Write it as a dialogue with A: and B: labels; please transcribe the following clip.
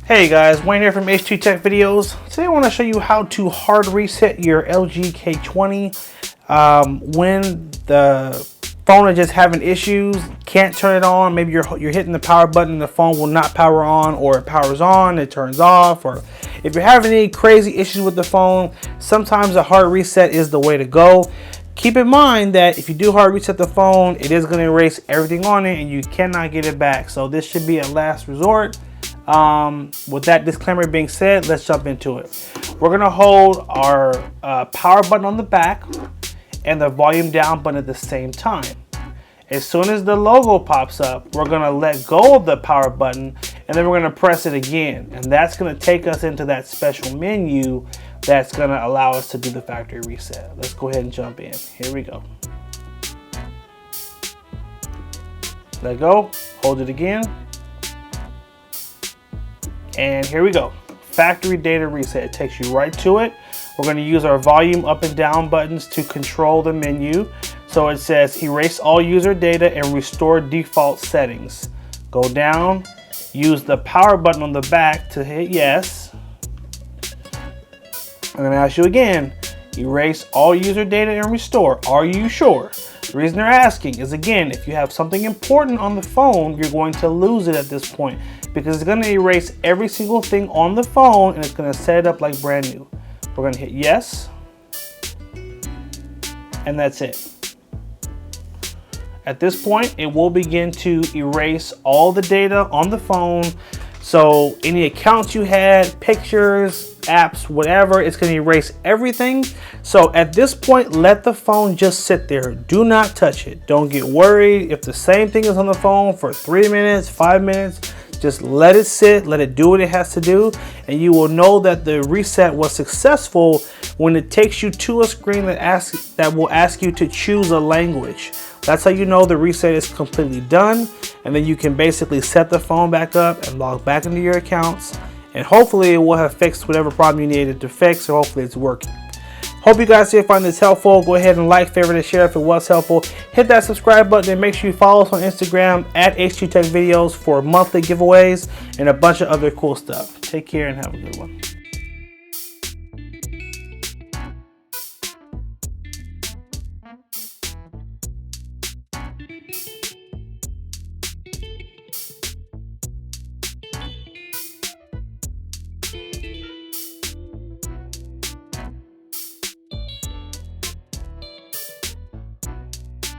A: Hey guys, Wayne here from H2 Tech Videos. Today I want to show you how to hard reset your LG K20 when the phone is just having issues, can't turn it on. Maybe you're hitting the power button and the phone will not power on, or it powers on, it turns off, or if you're having any crazy issues with the phone, sometimes a hard reset is the way to go. Keep in mind that if you do hard reset the phone, it is going to erase everything on it and you cannot get it back. So this should be a last resort. With that disclaimer being said, let's jump into it. We're going to hold our power button on the back and the volume down button at the same time. As soon as the logo pops up, we're going to let go of the power button and then we're going to press it again. And that's going to take us into that special menu that's going to allow us to do the factory reset. Let's go ahead and jump in. Here we go. Let go, hold it again. And here we go. Factory data reset. It takes you right to it. We're going to use our volume up and down buttons to control the menu. So it says erase all user data and restore default settings. Go down, use the power button on the back to hit yes. I'm going to ask you again, erase all user data and restore. Are you sure? The reason they're asking is, again, if you have something important on the phone, you're going to lose it at this point because it's going to erase every single thing on the phone and it's going to set it up like brand new. We're going to hit yes, and that's it. At this point, it will begin to erase all the data on the phone. So any accounts you had, pictures, apps, whatever, it's going to erase everything. So at this point, let the phone just sit there. Do not touch it. Don't get worried if the same thing is on the phone for 3 minutes, 5 minutes. Just let it sit, let it do what it has to do, and you will know that the reset was successful when it takes you to a screen that will ask you to choose a language. That's how you know the reset is completely done, and then you can basically set the phone back up and log back into your accounts, and hopefully it will have fixed whatever problem you needed to fix, or hopefully it's working. Hope you guys did find this helpful. Go ahead and like, favorite, and share if it was helpful. Hit that subscribe button and make sure you follow us on Instagram at H2 Tech Videos for monthly giveaways and a bunch of other cool stuff. Take care and have a good one.